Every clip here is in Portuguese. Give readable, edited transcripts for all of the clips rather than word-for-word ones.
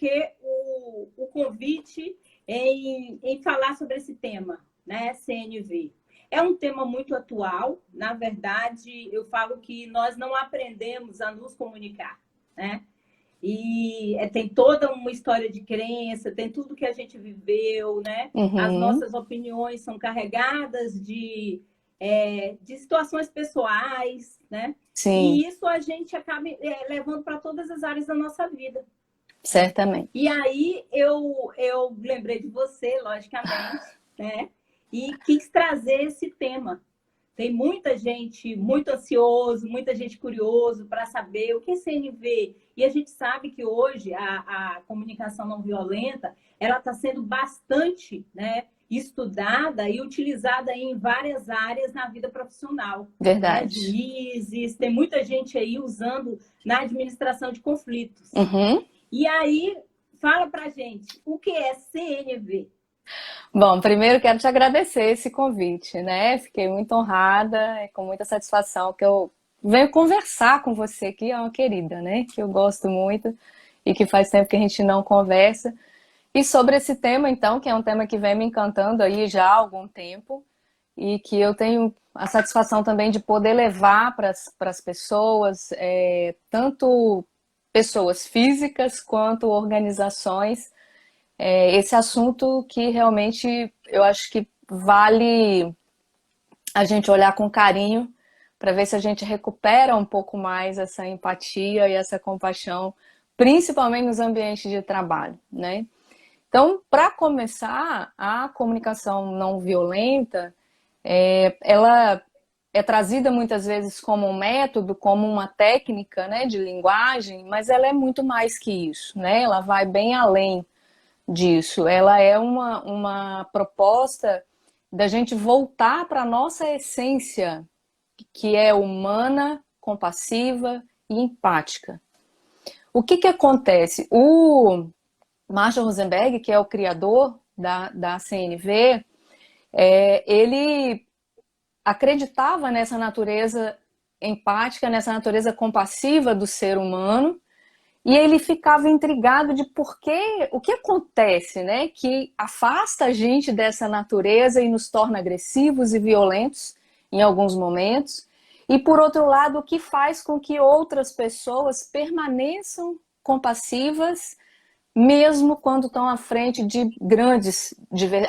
porque o convite em falar sobre esse tema, né, CNV. É um tema muito atual. Na verdade, eu falo que nós não aprendemos a nos comunicar, né? E tem toda uma história de crença, tem tudo que a gente viveu, né? As Uhum. nossas opiniões são carregadas de situações pessoais, né? Sim, E isso a gente acaba levando para todas as áreas da nossa vida, né? E certamente. aí eu lembrei de você, logicamente, né? E quis trazer esse tema. Tem muita gente muito ansioso, muita gente curioso para saber o que é CNV. E a gente sabe que hoje a comunicação não violenta ela está sendo bastante, né, estudada e utilizada em várias áreas na vida profissional. Né? Verdade. Juízes, tem muita gente aí usando na administração de conflitos. Uhum. E aí, fala para gente, o que é CNV? Bom, primeiro quero te agradecer esse convite, né? Fiquei muito honrada, é com muita satisfação que eu venho conversar com você, que é uma querida, né? Que eu gosto muito e que faz tempo que a gente não conversa. E sobre esse tema, então, que é um tema que vem me encantando aí já há algum tempo e que eu tenho a satisfação também de poder levar para as pessoas, tanto pessoas físicas quanto organizações, esse assunto que realmente eu acho que vale a gente olhar com carinho para ver se a gente recupera um pouco mais essa empatia e essa compaixão, principalmente nos ambientes de trabalho, né? Então, para começar, a comunicação não violenta, ela é trazida muitas vezes como um método, como uma técnica, né, de linguagem, mas ela é muito mais que isso, né? Ela vai bem além disso. Ela é uma proposta da gente voltar para a nossa essência, que é humana, compassiva e empática. O que acontece? O Marshall Rosenberg, que é o criador da CNV, ele acreditava nessa natureza empática, nessa natureza compassiva do ser humano, e ele ficava intrigado de o que acontece, né, que afasta a gente dessa natureza e nos torna agressivos e violentos em alguns momentos, e por outro lado, o que faz com que outras pessoas permaneçam compassivas mesmo quando estão à frente de grandes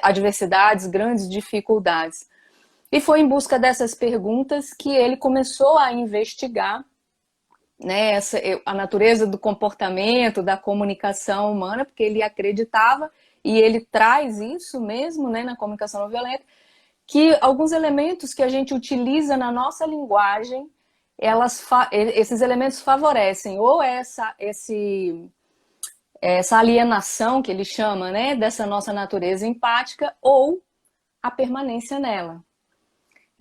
adversidades, grandes dificuldades. E foi em busca dessas perguntas que ele começou a investigar, né, a natureza do comportamento, da comunicação humana, porque ele acreditava, e ele traz isso mesmo, né, na comunicação não violenta, que alguns elementos que a gente utiliza na nossa linguagem, esses elementos favorecem ou essa alienação que ele chama, né, dessa nossa natureza empática, ou a permanência nela.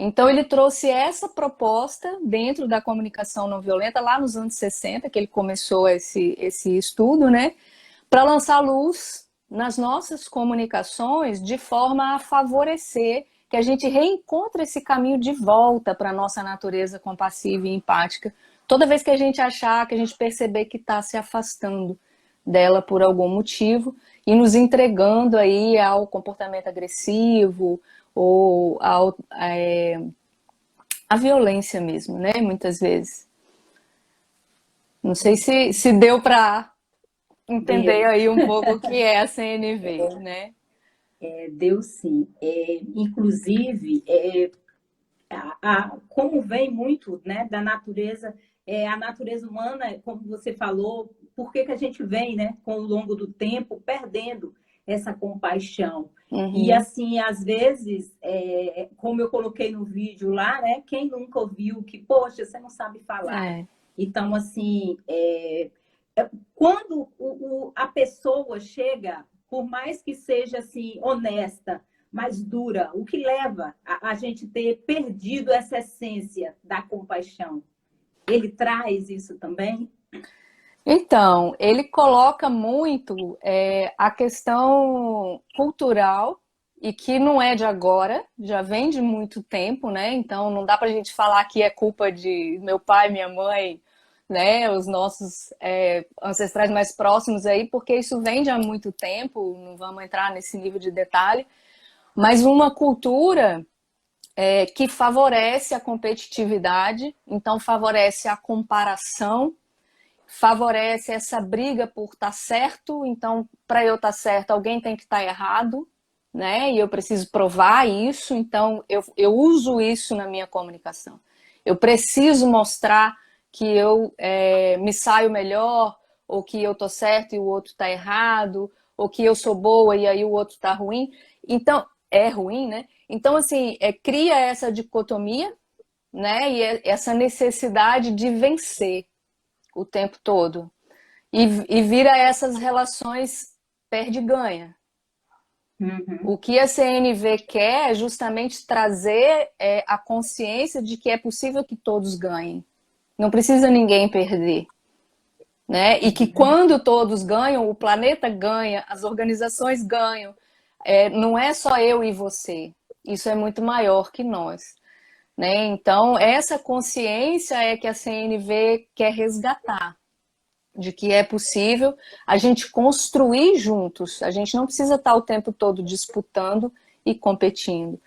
Então ele trouxe essa proposta dentro da comunicação não violenta lá nos anos 60, que ele começou esse estudo, né, para lançar luz nas nossas comunicações de forma a favorecer que a gente reencontre esse caminho de volta para a nossa natureza compassiva e empática, toda vez que a gente achar, que a gente perceber que está se afastando dela por algum motivo e nos entregando aí ao comportamento agressivo ou à violência mesmo, né? Muitas vezes. Não sei se deu para entender Deu, aí um pouco o que é a CNV, né? deu sim. Inclusive, como vem muito, né, da natureza, a natureza humana, como você falou, por que a gente vem, né, com o longo do tempo, perdendo essa compaixão? E Uhum. assim, às vezes, como eu coloquei no vídeo lá, né, quem nunca ouviu que, poxa, você não sabe falar. É. Então, assim, quando a pessoa chega, por mais que seja assim honesta, mais dura, o que leva a gente ter perdido essa essência da compaixão? Ele traz isso também? Então, ele coloca muito a questão cultural e que não é de agora, já vem de muito tempo, né? Então não dá pra gente falar que é culpa de meu pai, minha mãe, né? Os nossos ancestrais mais próximos aí, porque isso vem de há muito tempo, não vamos entrar nesse nível de detalhe, mas uma cultura que favorece a competitividade, então favorece a comparação, favorece essa briga por estar certo, então para eu estar certo alguém tem que estar errado, né? E eu preciso provar isso, então eu uso isso na minha comunicação. Eu preciso mostrar que eu me saio melhor, ou que eu tô certo e o outro tá errado, ou que eu sou boa e aí o outro tá ruim. Então, é ruim, né? Então, assim, cria essa dicotomia, né? E essa necessidade de vencer o tempo todo. E vira essas relações perde-ganha. Uhum. O que a CNV quer é justamente trazer a consciência de que é possível que todos ganhem. Não precisa ninguém perder. Né? E que quando todos ganham, o planeta ganha, as organizações ganham. Não é só eu e você. Isso é muito maior que nós. Né? Então, essa consciência é que a CNV quer resgatar, de que é possível a gente construir juntos. A gente não precisa estar o tempo todo disputando e competindo.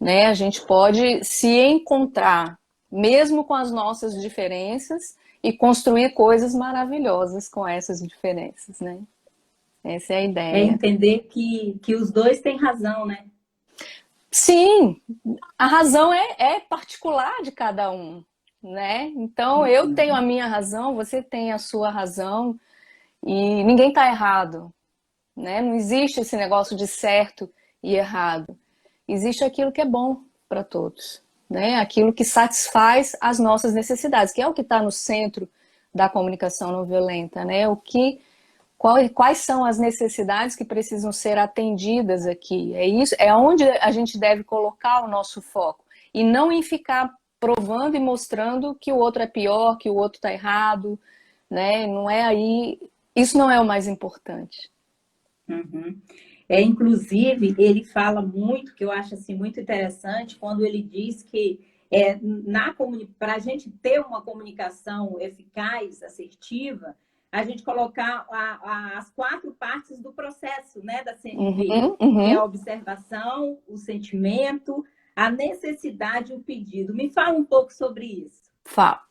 Né? A gente pode se encontrar, mesmo com as nossas diferenças, e construir coisas maravilhosas com essas diferenças. Né? Essa é a É ideia. entender que os dois têm razão, né? Sim, a razão é particular de cada um, né? Então eu tenho a minha razão, você tem a sua razão e ninguém está errado, né? Não existe esse negócio de certo e errado. Existe aquilo que é bom para todos, né? Aquilo que satisfaz as nossas necessidades, que é o que está no centro da comunicação não violenta, né? Quais são as necessidades que precisam ser atendidas aqui? É isso, é onde a gente deve colocar o nosso foco e não em ficar provando e mostrando que o outro é pior, que o outro está errado, né? Não é aí, isso não é o mais importante. Uhum. Inclusive, ele fala muito, que eu acho assim, muito interessante, quando ele diz que para a gente ter uma comunicação eficaz, assertiva, a gente colocar as quatro partes do processo, né, da CNV, Uhum, que é a uhum. observação, o sentimento, a necessidade e o pedido. Me fala um pouco sobre isso. Fala.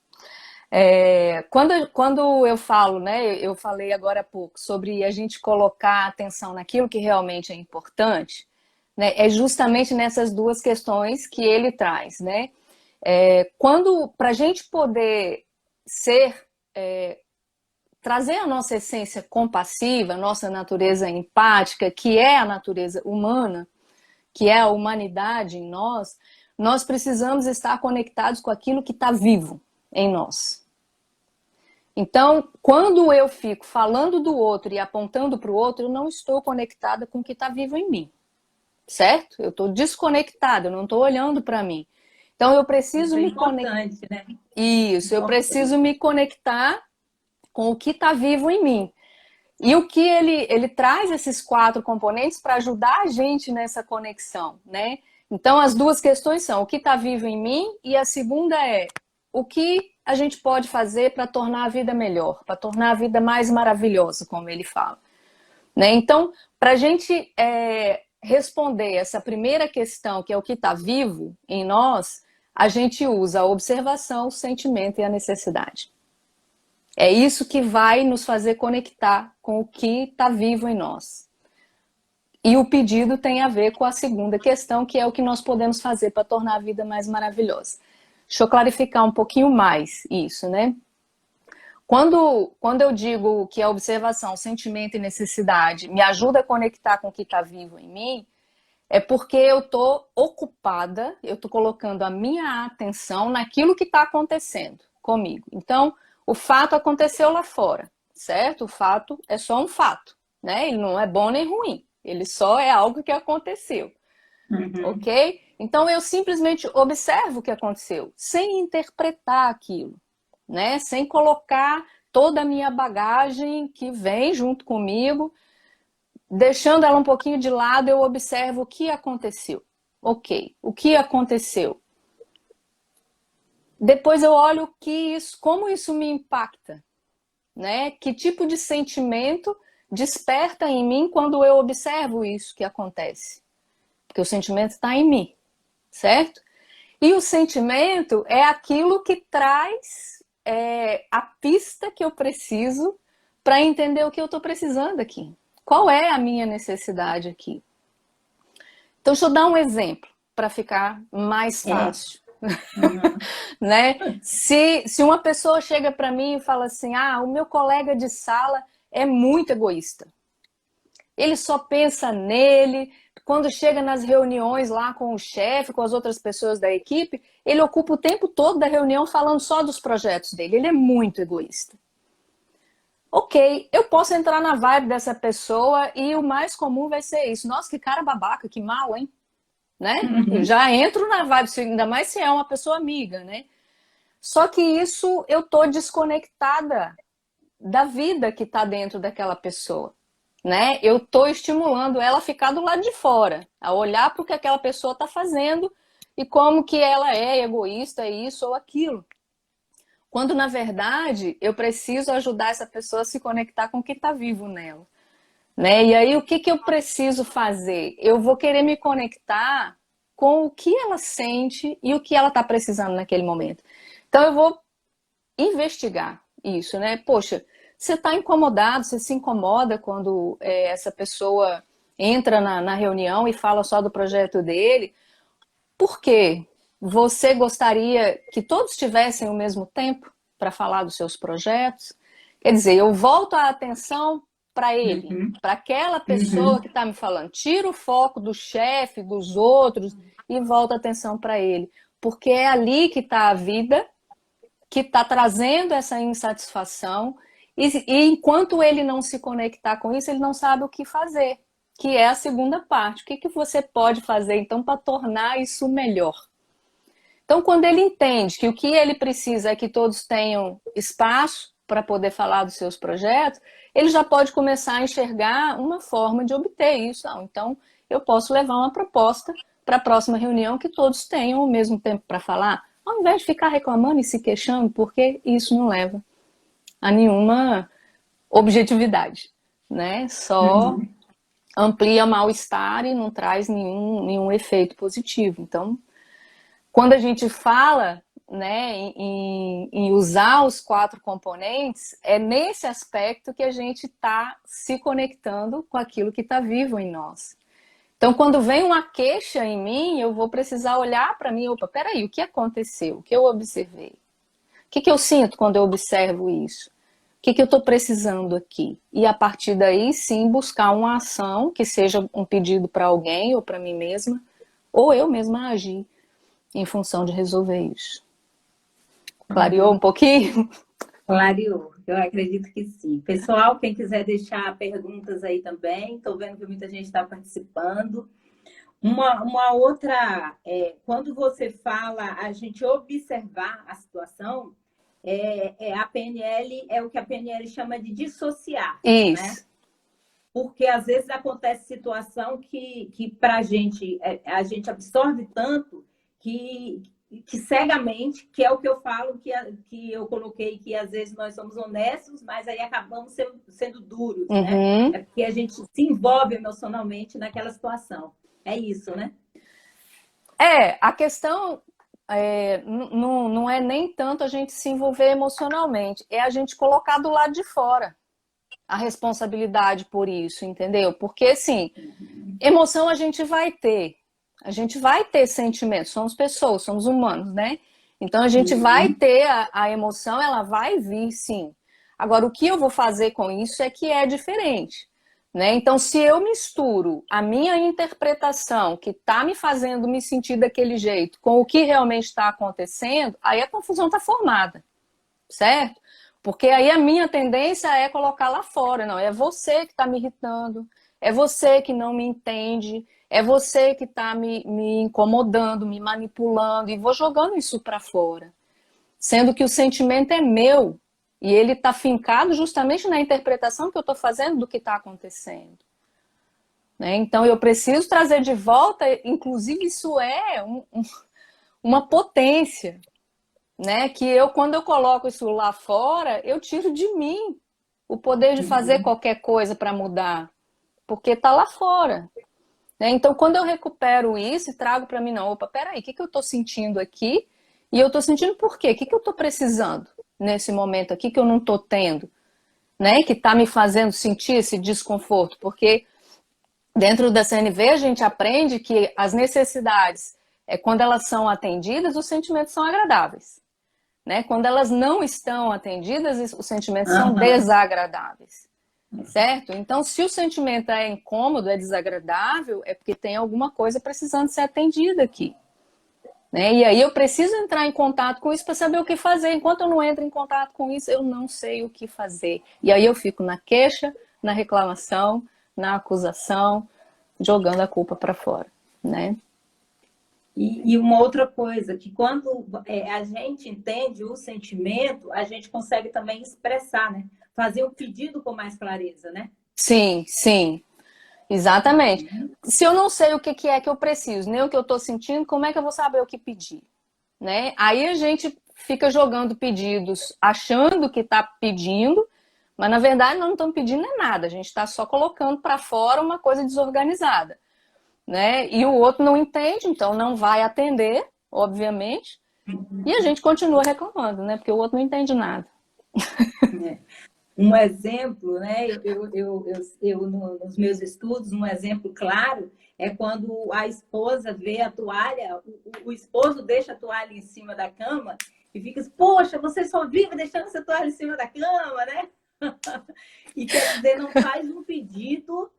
Quando eu falo, né, eu falei agora há pouco sobre a gente colocar atenção naquilo que realmente é importante, né, é justamente nessas duas questões que ele traz, né? Para a gente poder ser, trazer a nossa essência compassiva, a nossa natureza empática, que é a natureza humana, que é a humanidade em nós, nós precisamos estar conectados com aquilo que está vivo em nós. Então, quando eu fico falando do outro e apontando para o outro, eu não estou conectada com o que está vivo em mim, certo? Eu estou desconectada, eu não estou olhando para mim. Então, eu Isso preciso é me conectar. importante, né? Isso, eu preciso me conectar com o que está vivo em mim. E o que ele traz esses quatro componentes para ajudar a gente nessa conexão, né? Então, as duas questões são o que está vivo em mim e a segunda é o que a gente pode fazer para tornar a vida melhor, para tornar a vida mais maravilhosa, como ele fala. Né? Então, para a gente responder essa primeira questão, que é o que está vivo em nós, a gente usa a observação, o sentimento e a necessidade. É isso que vai nos fazer conectar com o que está vivo em nós. E o pedido tem a ver com a segunda questão, que é o que nós podemos fazer para tornar a vida mais maravilhosa. Deixa eu clarificar um pouquinho mais isso, né? Quando eu digo que a observação, sentimento e necessidade me ajuda a conectar com o que está vivo em mim, é porque eu estou ocupada, eu estou colocando a minha atenção naquilo que está acontecendo comigo. Então, o fato aconteceu lá fora, certo? O fato é só um fato, né? Ele não é bom nem ruim, ele só é algo que aconteceu, Uhum. ok? Então, eu simplesmente observo o que aconteceu, sem interpretar aquilo, né? Sem colocar toda a minha bagagem que vem junto comigo. Deixando ela um pouquinho de lado, eu observo o que aconteceu. Ok, o que aconteceu? depois eu olho como isso me impacta, né? Que tipo de sentimento desperta em mim quando eu observo isso que acontece. Porque o sentimento está em mim, certo? E o sentimento é aquilo que traz a pista que eu preciso para entender o que eu estou precisando aqui. Qual é a minha necessidade aqui? Então, deixa eu dar um exemplo para ficar mais fácil. Uhum. Né? Se uma pessoa chega para mim e fala assim, o meu colega de sala é muito egoísta. Ele só pensa nele. Quando chega nas reuniões lá com o chefe, com as outras pessoas da equipe, ele ocupa o tempo todo da reunião falando só dos projetos dele. Ele é muito egoísta. Ok, eu posso entrar na vibe dessa pessoa e o mais comum vai ser isso. Nossa, que cara babaca, que mal, hein? Né? Eu já entro na vibe, ainda mais se é uma pessoa amiga, né? Só que isso eu tô desconectada da vida que está dentro daquela pessoa, né? Eu tô estimulando ela a ficar do lado de fora, a olhar para o que aquela pessoa está fazendo e como que ela é egoísta, isso ou aquilo. Quando, na verdade, eu preciso ajudar essa pessoa a se conectar com o que está vivo nela, né? E aí, o que eu preciso fazer? Eu vou querer me conectar com o que ela sente e o que ela está precisando naquele momento. Então, eu vou investigar isso, né? Poxa, você está incomodado, você se incomoda quando essa pessoa entra na reunião e fala só do projeto dele. Por quê? Você gostaria que todos tivessem o mesmo tempo para falar dos seus projetos? Quer dizer, eu volto a atenção para ele, para aquela pessoa que está me falando. Tira o foco do chefe, dos outros e volta a atenção para ele. Porque é ali que está a vida, que está trazendo essa insatisfação, e enquanto ele não se conectar com isso, ele não sabe o que fazer, que é a segunda parte. O que você pode fazer, então, para tornar isso melhor? Então, quando ele entende que o que ele precisa é que todos tenham espaço para poder falar dos seus projetos, ele já pode começar a enxergar uma forma de obter isso. Então, eu posso levar uma proposta para a próxima reunião que todos tenham o mesmo tempo para falar, ao invés de ficar reclamando e se queixando, porque isso não leva a nenhuma objetividade, né? Só amplia mal-estar e não traz nenhum efeito positivo. Então, quando a gente fala, né, em usar os 4 componentes, é nesse aspecto que a gente está se conectando com aquilo que está vivo em nós. Então, quando vem uma queixa em mim, eu vou precisar olhar para mim, opa, peraí, o que aconteceu? O que eu observei? O que eu sinto quando eu observo isso? O que eu estou precisando aqui? E a partir daí, sim, buscar uma ação que seja um pedido para alguém ou para mim mesma, ou eu mesma agir em função de resolver isso. Clareou um pouquinho? Clareou, eu acredito que sim. Pessoal, quem quiser deixar perguntas aí também, estou vendo que muita gente está participando. Uma outra, quando você fala a gente observar a situação, a PNL é o que a PNL chama de dissociar, né? Isso. Porque às vezes acontece situação que para a gente absorve tanto que cegamente, que é o que eu falo, que eu coloquei, que às vezes nós somos honestos, mas aí acabamos sendo duros, né? É porque a gente se envolve emocionalmente naquela situação. É isso, né? A questão não é nem tanto a gente se envolver emocionalmente, é a gente colocar do lado de fora a responsabilidade por isso, entendeu? Porque, assim, emoção a gente vai ter sentimentos, somos pessoas, somos humanos, né? Então a gente vai ter a emoção, ela vai vir, sim. Agora, o que eu vou fazer com isso é que é diferente, né? Então, se eu misturo a minha interpretação, que está me fazendo me sentir daquele jeito, com o que realmente está acontecendo, aí a confusão está formada, certo? Porque aí a minha tendência é colocar lá fora. Não, é você que está me irritando, é você que não me entende, é você que está me incomodando, me manipulando, e vou jogando isso para fora. Sendo que o sentimento é meu, e ele está fincado justamente na interpretação que eu estou fazendo do que está acontecendo. Né? Então eu preciso trazer de volta, inclusive isso é uma potência, né? Que eu, quando eu coloco isso lá fora, eu tiro de mim o poder de fazer Uhum. qualquer coisa para mudar, porque está lá fora. Né? Então, quando eu recupero isso e trago para mim, não, opa, peraí, o que eu estou sentindo aqui? E eu estou sentindo por quê? O que eu estou precisando nesse momento aqui que eu não estou tendo? Né? Que está me fazendo sentir esse desconforto? Porque dentro da CNV a gente aprende que as necessidades, quando elas são atendidas, os sentimentos são agradáveis. Né? Quando elas não estão atendidas, os sentimentos são Aham. desagradáveis. Certo? Então, se o sentimento é incômodo, é desagradável, é porque tem alguma coisa precisando ser atendida aqui. Né? E aí eu preciso entrar em contato com isso para saber o que fazer. Enquanto eu não entro em contato com isso, eu não sei o que fazer. E aí eu fico na queixa, na reclamação, na acusação, jogando a culpa para fora. Né? E uma outra coisa, que quando a gente entende o sentimento, a gente consegue também expressar, né? Fazer o pedido com mais clareza, né? Sim, sim. Exatamente. Uhum. Se eu não sei o que é que eu preciso, nem o que eu estou sentindo, como é que eu vou saber o que pedir? Né? Aí a gente fica jogando pedidos, achando que está pedindo, mas na verdade nós não estamos pedindo nada, a gente está só colocando para fora uma coisa desorganizada. Né? E o outro não entende, então não vai atender, obviamente, e a gente continua reclamando, né? Porque o outro não entende nada. É. Um exemplo, né? Nos meus estudos, um exemplo claro é quando a esposa vê a toalha, o esposo deixa a toalha em cima da cama e fica assim, poxa, você só vive deixando essa toalha em cima da cama, né? E quer dizer, não faz um pedido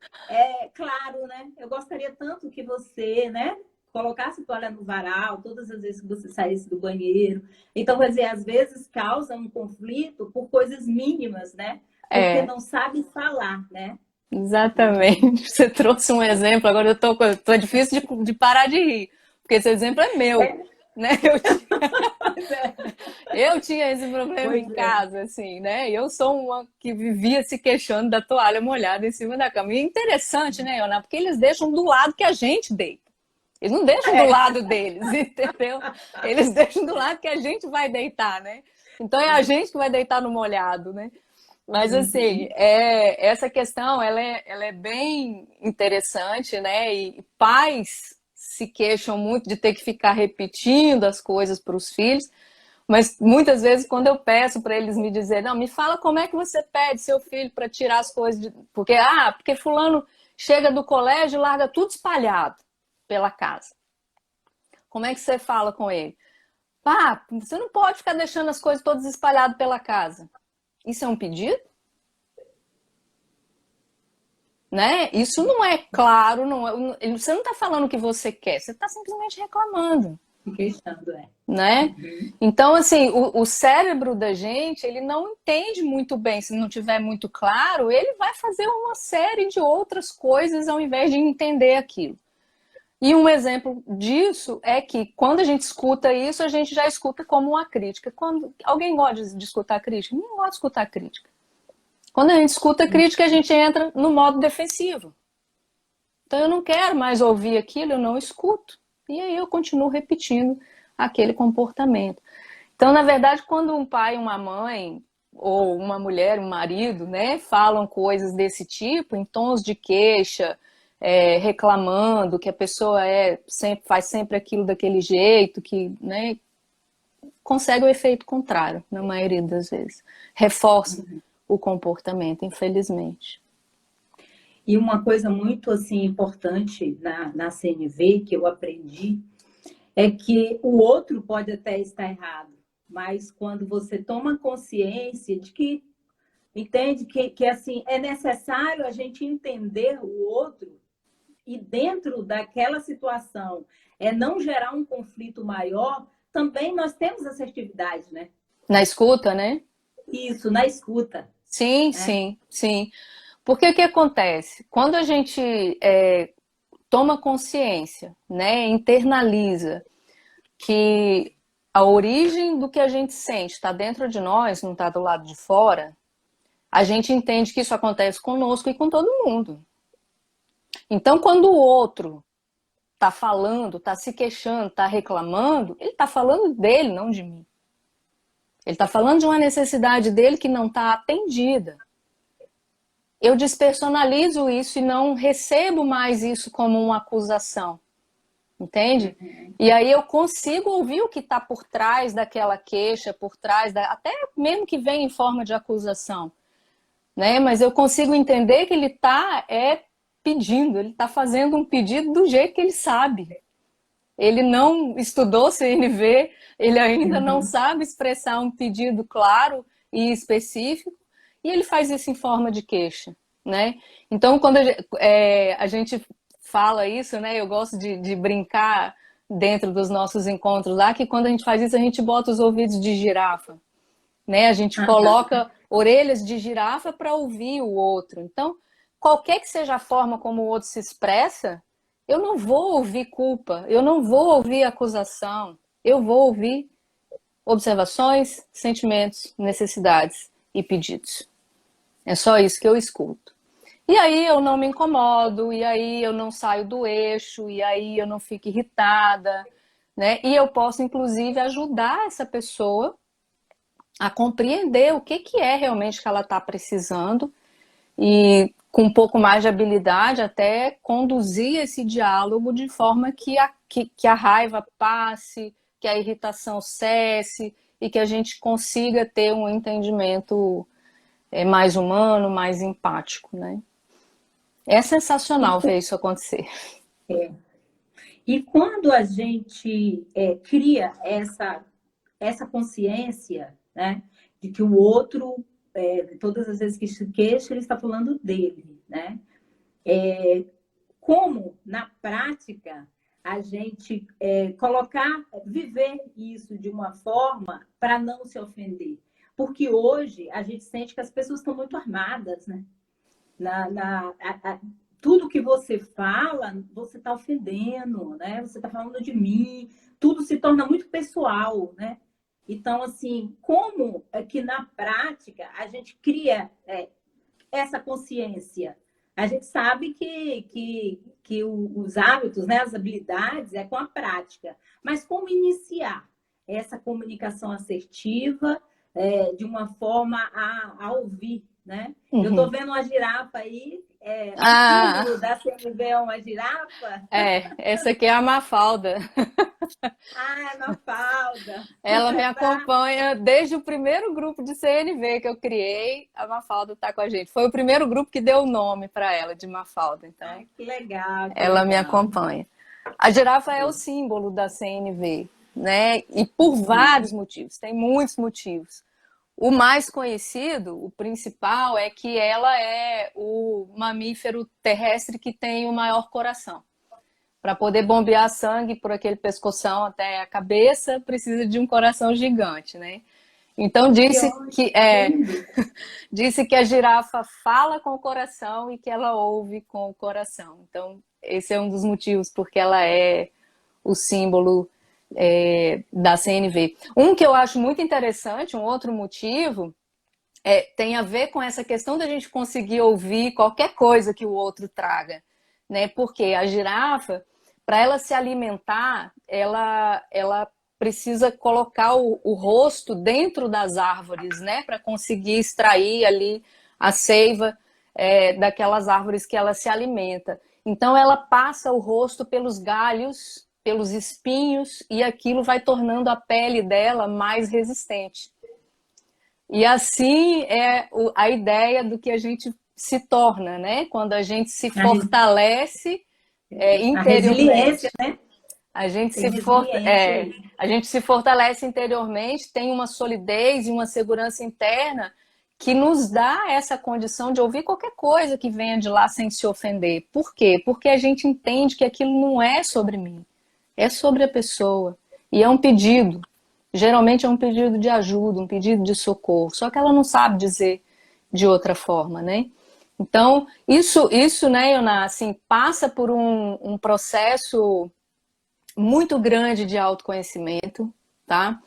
claro, né? Eu gostaria tanto que você, né? Colocasse toalha no varal todas as vezes que você saísse do banheiro. Então, quer dizer, às vezes causa um conflito por coisas mínimas, né? Porque É, não sabe falar, né? exatamente. Você trouxe um exemplo, agora tô difícil de parar de rir, porque esse exemplo é meu. É, Né? pois é. Eu tinha esse problema Pois em é. casa, assim, né? Eu sou uma que vivia se queixando da toalha molhada em cima da cama. E é interessante, né, Ana? Porque eles deixam do lado que a gente deita. Eles não deixam do É. lado deles, entendeu? Eles deixam do lado que a gente vai deitar, né? Então é a gente que vai deitar no molhado, né? Mas assim, Uhum. essa questão ela é bem interessante, né? E pais se queixam muito de ter que ficar repetindo as coisas para os filhos, mas muitas vezes quando eu peço para eles me dizer, não, me fala como é que você pede seu filho para tirar as coisas porque fulano chega do colégio e larga tudo espalhado pela casa. Como é que você fala com ele? Pá, você não pode ficar deixando as coisas todas espalhadas pela casa. Isso é um pedido? Né? Isso não é claro, você não está falando o que você quer, você está simplesmente reclamando, Queixando, é. né? Uhum. Então, assim, o cérebro da gente, ele não entende muito bem, se não tiver muito claro, ele vai fazer uma série de outras coisas ao invés de entender aquilo. E um exemplo disso é que quando a gente escuta isso, a gente já escuta como uma crítica. Quando alguém gosta de escutar crítica? Ninguém gosta de escutar crítica. Quando a gente escuta crítica, a gente entra no modo defensivo. Então eu não quero mais ouvir aquilo, eu não escuto. E aí eu continuo repetindo aquele comportamento. Então, na verdade, quando um pai, uma mãe, ou uma mulher, um marido, né, falam coisas desse tipo, em tons de queixa, reclamando que a pessoa faz sempre aquilo daquele jeito, que, né, consegue o efeito contrário, na maioria das vezes. Reforça o comportamento, infelizmente. E uma coisa muito assim importante na CNV que eu aprendi é que o outro pode até estar errado, mas quando você toma consciência de que entende que assim é necessário a gente entender o outro e dentro daquela situação não gerar um conflito maior, também nós temos assertividade, né? Na escuta, né? Isso, na escuta, Sim, né? sim, sim. Porque o que acontece? Quando a gente toma consciência, né, internaliza que a origem do que a gente sente está dentro de nós, não está do lado de fora, a gente entende que isso acontece conosco e com todo mundo. Então, quando o outro está falando, está se queixando, está reclamando, ele está falando dele, não de mim. Ele está falando de uma necessidade dele que não está atendida. Eu despersonalizo isso e não recebo mais isso como uma acusação. Entende? E aí eu consigo ouvir o que está por trás daquela queixa, por trás, até mesmo que venha em forma de acusação. Né? Mas eu consigo entender que ele está pedindo, ele está fazendo um pedido do jeito que ele sabe. Ele não estudou CNV, ele ainda não sabe expressar um pedido claro e específico, e ele faz isso em forma de queixa. Né? Então, quando a gente fala isso, né? Eu gosto de brincar dentro dos nossos encontros lá, que quando a gente faz isso, a gente bota os ouvidos de girafa. Né? A gente coloca orelhas de girafa para ouvir o outro. Então, qualquer que seja a forma como o outro se expressa, eu não vou ouvir culpa, eu não vou ouvir acusação, eu vou ouvir observações, sentimentos, necessidades e pedidos. É só isso que eu escuto. E aí eu não me incomodo, e aí eu não saio do eixo, e aí eu não fico irritada, né? E eu posso, inclusive, ajudar essa pessoa a compreender o que é realmente que ela está precisando e com um pouco mais de habilidade até conduzir esse diálogo de forma que a raiva passe, que a irritação cesse e que a gente consiga ter um entendimento mais humano, mais empático, né? É sensacional ver isso acontecer. E quando a gente cria essa consciência, né, de que o outro, todas as vezes que se queixa, ele está falando dele, né? Como, na prática, a gente viver isso de uma forma para não se ofender. Porque hoje a gente sente que as pessoas estão muito armadas, né? Tudo que você fala, você está ofendendo, né? Você está falando de mim, tudo se torna muito pessoal, né? Então, assim, como é que na prática a gente cria essa consciência? A gente sabe que os hábitos, né, as habilidades, é com a prática. Mas como iniciar essa comunicação assertiva de uma forma a ouvir, né? Uhum. Eu estou vendo uma girafa aí. O símbolo da CNV é uma girafa? Essa aqui é a Mafalda. Ah, é Mafalda. Ela me acompanha desde o primeiro grupo de CNV que eu criei. A Mafalda está com a gente. Foi o primeiro grupo que deu o nome para ela, de Mafalda. Então, que legal. Ela me acompanha. A girafa é o símbolo da CNV, né? E por vários motivos, tem muitos motivos. O mais conhecido, o principal, é que ela é o mamífero terrestre que tem o maior coração. Para poder bombear sangue por aquele pescoção até a cabeça, precisa de um coração gigante, né? Então disse que a girafa fala com o coração e que ela ouve com o coração. Então, esse é um dos motivos porque ela é o símbolo da CNV. Um que eu acho muito interessante, um outro motivo, tem a ver com essa questão da gente conseguir ouvir qualquer coisa que o outro traga, né? Porque a girafa, para ela se alimentar, ela precisa colocar o rosto dentro das árvores, né? Para conseguir extrair ali a seiva daquelas árvores que ela se alimenta. Então ela passa o rosto pelos galhos, pelos espinhos, e aquilo vai tornando a pele dela mais resistente. E assim é a ideia do que a gente se torna, né? Quando a gente se fortalece interiormente. A resiliência, né? A gente se fortalece interiormente, tem uma solidez e uma segurança interna que nos dá essa condição de ouvir qualquer coisa que venha de lá sem se ofender. Por quê? Porque a gente entende que aquilo não é sobre mim. É sobre a pessoa. E é um pedido. Geralmente é um pedido de ajuda, um pedido de socorro. Só que ela não sabe dizer de outra forma, né? Então, isso, né, Ioná, assim, passa por um processo muito grande de autoconhecimento, tá?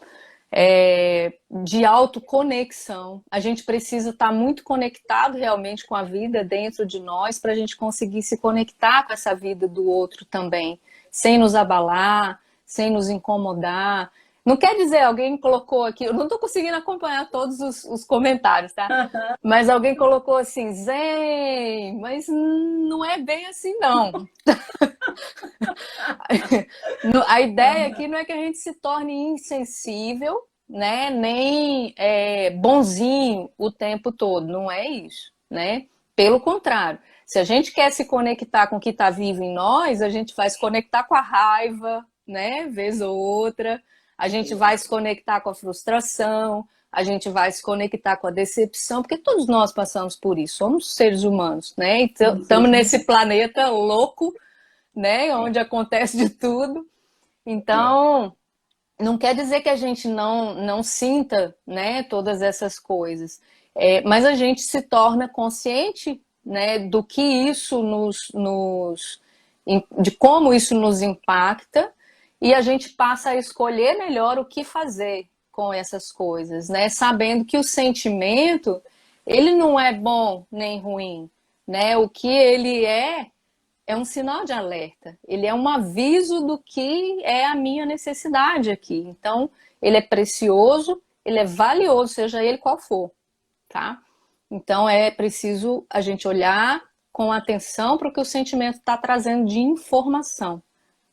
De autoconexão. A gente precisa estar muito conectado realmente com a vida dentro de nós para a gente conseguir se conectar com essa vida do outro também, sem nos abalar, sem nos incomodar. Não quer dizer, alguém colocou aqui, eu não estou conseguindo acompanhar todos os comentários, tá? Mas alguém colocou assim, Zen, mas não é bem assim, não. A ideia aqui não é que a gente se torne insensível, né? Nem bonzinho o tempo todo, não é isso, né? Pelo contrário, se a gente quer se conectar com o que está vivo em nós, a gente vai se conectar com a raiva, né? Vez ou outra, a gente vai se conectar com a frustração, a gente vai se conectar com a decepção, porque todos nós passamos por isso, somos seres humanos, né? Então, estamos nesse planeta louco, né? Onde acontece de tudo. Então, não quer dizer que a gente não sinta, né, todas essas coisas, mas a gente se torna consciente, né, do que isso de como isso nos impacta, e a gente passa a escolher melhor o que fazer com essas coisas, né, sabendo que o sentimento, ele não é bom nem ruim, né, o que ele é um sinal de alerta, ele é um aviso do que é a minha necessidade aqui. Então, ele é precioso, ele é valioso, seja ele qual for, tá? Então, é preciso a gente olhar com atenção para o que o sentimento está trazendo de informação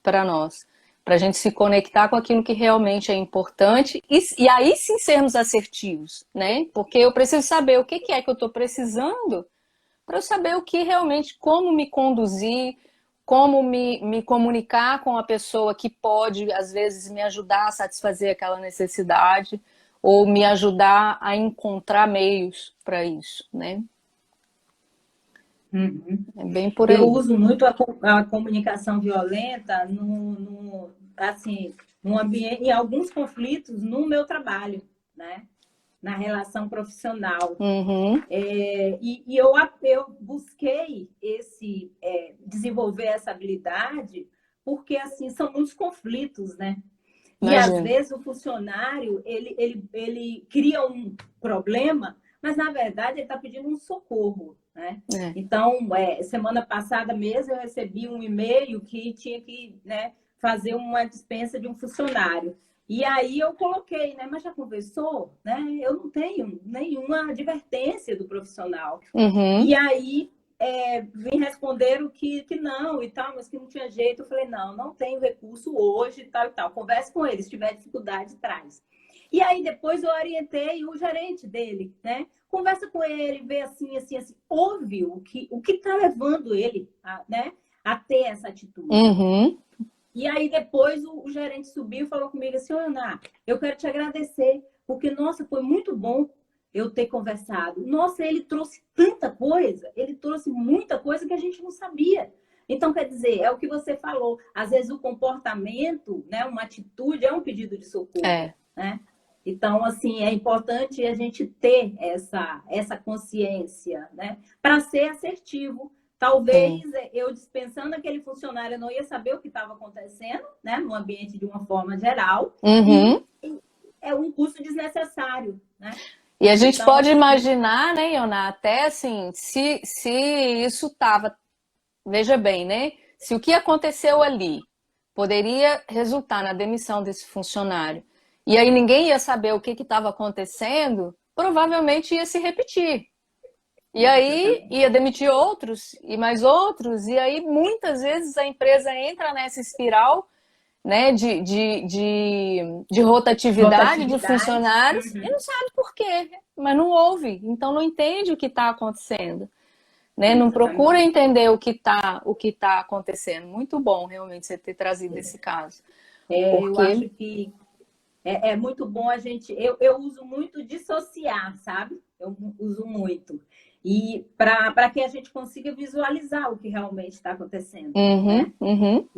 para nós, para a gente se conectar com aquilo que realmente é importante e aí sim sermos assertivos, né? Porque eu preciso saber o que é que eu estou precisando para eu saber o que realmente, como me conduzir, como me comunicar com a pessoa que pode, às vezes, me ajudar a satisfazer aquela necessidade ou me ajudar a encontrar meios para isso, né? Uhum. É bem por aí. Eu uso muito a comunicação violenta assim, no ambiente, em alguns conflitos no meu trabalho, né? Na relação profissional. Uhum. Eu busquei desenvolver essa habilidade porque, assim, são muitos conflitos, né? E, às vezes, o funcionário, ele cria um problema, mas, na verdade, ele está pedindo um socorro, né? Então, semana passada mesmo, eu recebi um e-mail que tinha que, né, fazer uma dispensa de um funcionário. E aí eu coloquei, né? Mas já conversou? Né? Eu não tenho nenhuma advertência do profissional. Uhum. E aí vim responder que não e tal, mas que não tinha jeito. Eu falei, não tenho recurso hoje e tal e tal. Converse com ele, se tiver dificuldade, traz. E aí depois eu orientei o gerente dele, né? Conversa com ele, vê assim, assim, assim. Ouve o que está levando ele a ter essa atitude. Uhum. E aí depois o gerente subiu e falou comigo assim, Ana, eu quero te agradecer, porque, nossa, foi muito bom eu ter conversado. Nossa, ele trouxe tanta coisa, ele trouxe muita coisa que a gente não sabia. Então, quer dizer, é o que você falou. Às vezes o comportamento, né, uma atitude é um pedido de socorro. Né? Então, assim, é importante a gente ter essa consciência, né, para ser assertivo. Talvez eu dispensando aquele funcionário, eu não ia saber o que estava acontecendo, né, no ambiente de uma forma geral. Uhum. E é um custo desnecessário, né? E a gente pode imaginar, né, Iona, até assim, se isso estava, veja bem, né? Se o que aconteceu ali poderia resultar na demissão desse funcionário, e aí ninguém ia saber o que estava acontecendo, provavelmente ia se repetir. E aí ia demitir outros e mais outros, e aí muitas vezes a empresa entra nessa espiral, né, de rotatividade de funcionários e não sabe por quê, mas não ouve, então não entende o que está acontecendo, né? Não procura entender o que tá acontecendo. Muito bom, realmente, você ter trazido esse caso. Eu acho que é muito bom a gente... Eu uso muito dissociar, sabe? Eu uso muito. E para que a gente consiga visualizar o que realmente está acontecendo. Né?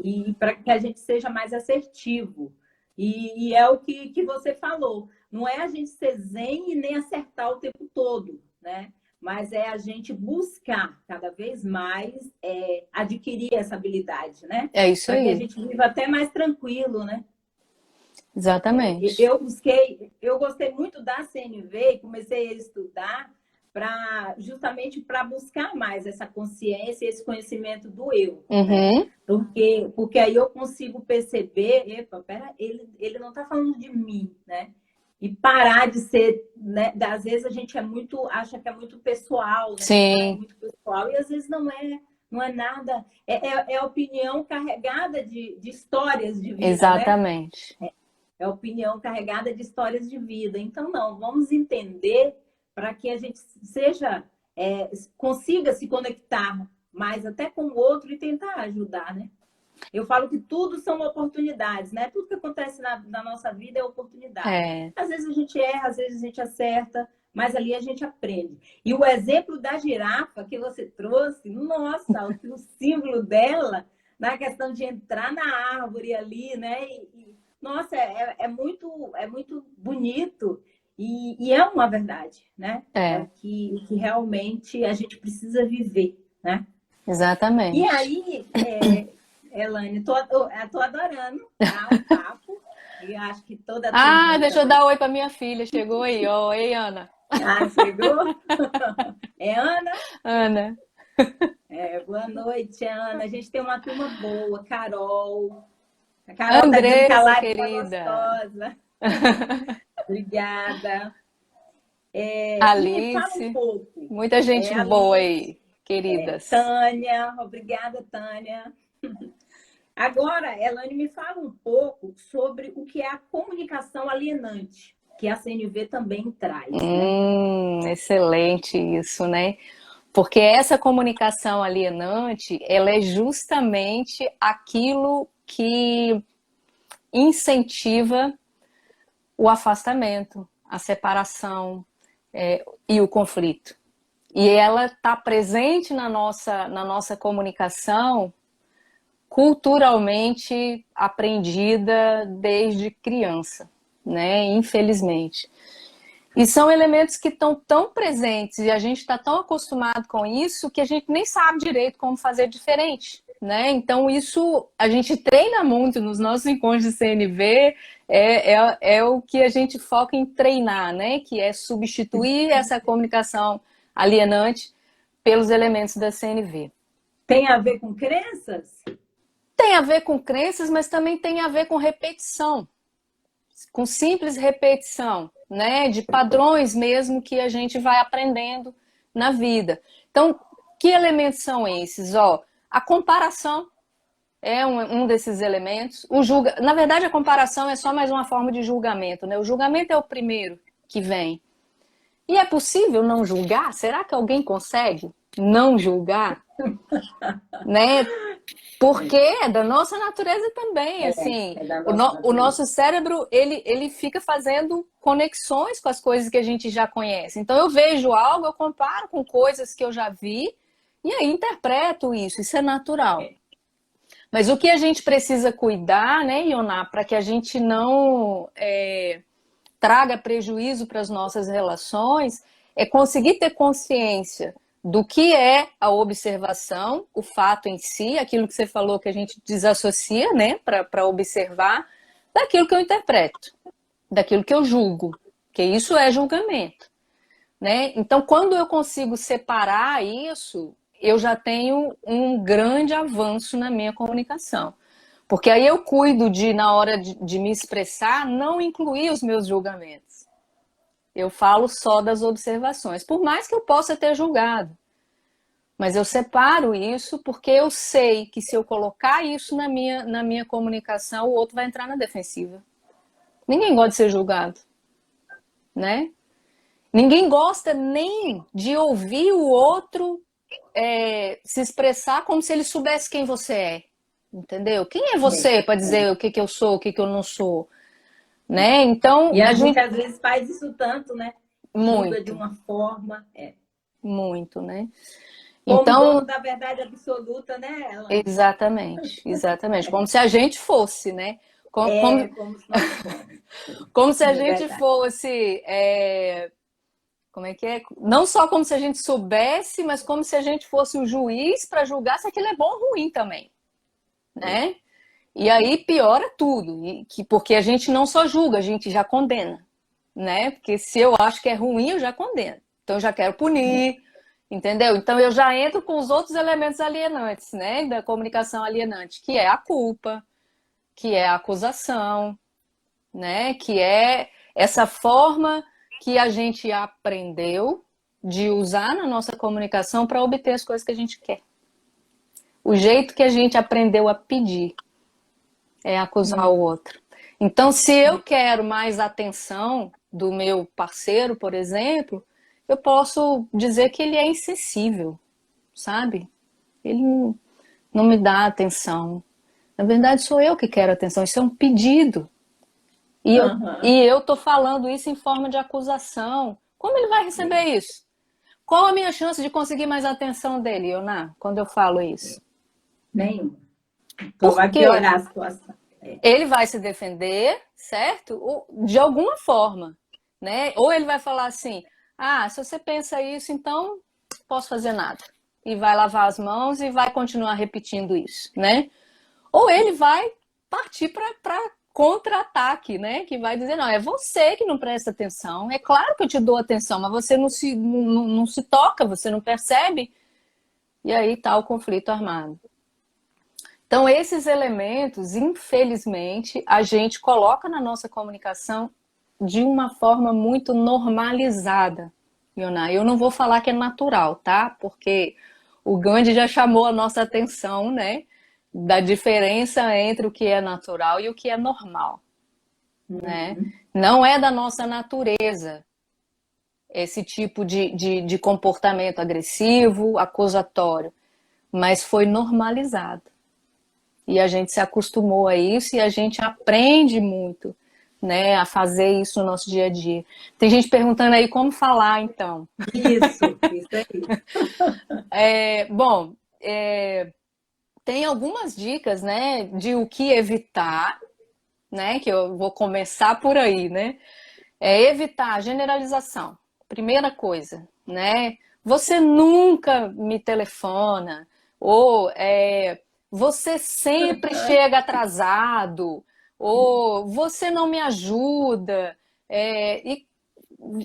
E para que a gente seja mais assertivo. E é o que você falou. Não é a gente ser zen e nem acertar o tempo todo, né? Mas é a gente buscar cada vez mais adquirir essa habilidade, né? É isso aí. Para que a gente viva até mais tranquilo, né? Exatamente. Eu gostei muito da CNV e comecei a estudar justamente para buscar mais essa consciência, esse conhecimento do eu. Uhum. Né? Porque aí eu consigo perceber, epa, pera, ele não está falando de mim, né? E parar de ser, né? Às vezes a gente acha que é muito pessoal, né? Sim. É muito pessoal, e às vezes não é nada, é opinião carregada de histórias de vida. Exatamente. Né? É opinião carregada de histórias de vida. Então, não, vamos entender para que a gente consiga se conectar mais até com o outro e tentar ajudar, né? Eu falo que tudo são oportunidades, né? Tudo que acontece na nossa vida é oportunidade. Às vezes a gente erra, às vezes a gente acerta, mas ali a gente aprende. E o exemplo da girafa que você trouxe, nossa, o símbolo dela, na questão de entrar na árvore ali, né? Nossa, é muito bonito e é uma verdade, né? É o que realmente a gente precisa viver, né? Exatamente. E aí, Elaine, tô adorando, tá, o papo. E acho que toda a deixa eu dar oi para minha filha. Chegou aí, ó. Ei, Ana. Chegou? É Ana? Ana. Boa noite, Ana. A gente tem uma turma boa, Carol. A Carol Andressa, tá dizendo que a live querida. tá gostosa. Obrigada. Alice. Me fala um pouco. Muita gente boa aí, queridas. Tânia, obrigada, Tânia. Agora, Elaine, me fala um pouco sobre o que é a comunicação alienante, que a CNV também traz. Né? Excelente isso, né? Porque essa comunicação alienante, ela é justamente aquilo que incentiva o afastamento, a separação e o conflito. E ela está presente na nossa comunicação culturalmente aprendida desde criança, né? Infelizmente. E são elementos que estão tão presentes e a gente está tão acostumado com isso que a gente nem sabe direito como fazer diferente, né? Então isso a gente treina muito nos nossos encontros de CNV, é o que a gente foca em treinar, né? Que é substituir essa comunicação alienante pelos elementos da CNV. Tem a ver com crenças? Tem a ver com crenças, mas também tem a ver com repetição, com simples repetição, né? De padrões mesmo que a gente vai aprendendo na vida. Então, que elementos são esses? A comparação é um desses elementos. Na verdade, a comparação é só mais uma forma de julgamento, né? O julgamento é o primeiro que vem. E é possível não julgar? Será que alguém consegue não julgar? Né? Porque é da nossa natureza também, assim, o nosso cérebro, ele fica fazendo conexões com as coisas que a gente já conhece. Então eu vejo algo, eu comparo com coisas que eu já vi e aí interpreto isso é natural. Mas o que a gente precisa cuidar, né, Ioná, para que a gente não traga prejuízo para as nossas relações, é conseguir ter consciência do que é a observação, o fato em si, aquilo que você falou que a gente desassocia, né, para observar, daquilo que eu interpreto, daquilo que eu julgo, que isso é julgamento, né? Então, quando eu consigo separar isso, eu já tenho um grande avanço na minha comunicação. Porque aí eu cuido de, na hora de me expressar, não incluir os meus julgamentos. Eu falo só das observações, por mais que eu possa ter julgado. Mas eu separo isso porque eu sei que se eu colocar isso na minha comunicação, o outro vai entrar na defensiva. Ninguém gosta de ser julgado, né? Ninguém gosta nem de ouvir o outro se expressar como se ele soubesse quem você é, entendeu? Quem é você para dizer o que eu sou, o que eu não sou? Né? Então, e a gente às vezes faz isso tanto, né? Muito. Julga de uma forma. Muito, né? Como então, dono da verdade absoluta, né, Elaine? Exatamente. Como se a gente fosse, né? Como se nós fôssemos. Como se a gente fosse... Como é que é? Não só como se a gente soubesse, mas como se a gente fosse o juiz para julgar se aquilo é bom ou ruim também, né? E aí piora tudo, porque a gente não só julga, a gente já condena, né? Porque se eu acho que é ruim, eu já condeno. Então eu já quero punir, entendeu? Então eu já entro com os outros elementos alienantes, né? Da comunicação alienante, que é a culpa, que é a acusação, né? Que é essa forma que a gente aprendeu de usar na nossa comunicação para obter as coisas que a gente quer. O jeito que a gente aprendeu a pedir é acusar o outro. Então, se eu quero mais atenção do meu parceiro, por exemplo, eu posso dizer que ele é insensível, sabe? Ele não me dá atenção. Na verdade, sou eu que quero atenção. Isso é um pedido. E eu tô falando isso em forma de acusação. Como ele vai receber isso? Qual a minha chance de conseguir mais atenção dele, Ioná, quando eu falo isso? Nenhuma. Então vai piorar a situação. Ele vai se defender, certo? De alguma forma, né? Ou ele vai falar assim, se você pensa isso, então não posso fazer nada. E vai lavar as mãos e vai continuar repetindo isso, né? Ou ele vai partir para contra-ataque, né? Que vai dizer, não, é você que não presta atenção. É claro que eu te dou atenção, mas você não se toca, você não percebe. E aí tá o conflito armado. Então, esses elementos, infelizmente, a gente coloca na nossa comunicação de uma forma muito normalizada, Ioná. Eu não vou falar que é natural, tá? Porque o Gandhi já chamou a nossa atenção, né? Da diferença entre o que é natural e o que é normal, né? Não é da nossa natureza esse tipo de comportamento agressivo, acusatório, mas foi normalizado. E a gente se acostumou a isso e a gente aprende muito, né, a fazer isso no nosso dia a dia. Tem gente perguntando aí como falar, então. Isso aí. Bom, tem algumas dicas, né, de o que evitar, né, que eu vou começar por aí, né? Evitar a generalização. Primeira coisa, né? Você nunca me telefona, ou você sempre chega atrasado, ou você não me ajuda, e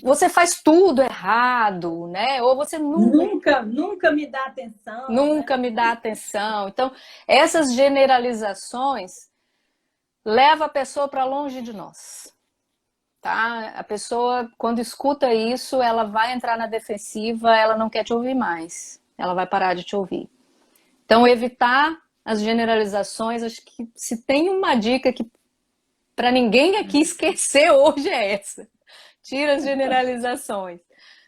você faz tudo errado, né? Ou você nunca me dá atenção. Nunca me dá atenção. Então, essas generalizações levam a pessoa para longe de nós. Tá? A pessoa, quando escuta isso, ela vai entrar na defensiva, ela não quer te ouvir mais. Ela vai parar de te ouvir. Então, evitar as generalizações, acho que se tem uma dica que para ninguém aqui esquecer hoje é essa. Tira as generalizações,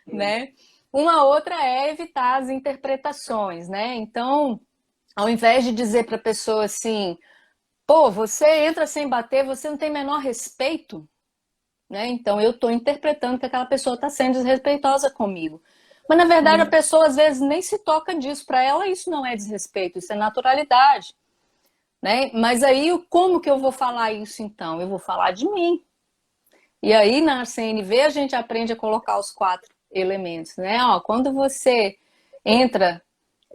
né? Uma outra é evitar as interpretações, né? Então, ao invés de dizer para a pessoa assim, pô, você entra sem bater, você não tem menor respeito, né? Então eu estou interpretando que aquela pessoa está sendo desrespeitosa comigo. Mas na verdade a pessoa às vezes nem se toca disso. Para ela isso não é desrespeito, isso é naturalidade, né? Mas aí como que eu vou falar isso então? Eu vou falar de mim. E aí na CNV a gente aprende a colocar os 4 elementos, né? Ó, quando você entra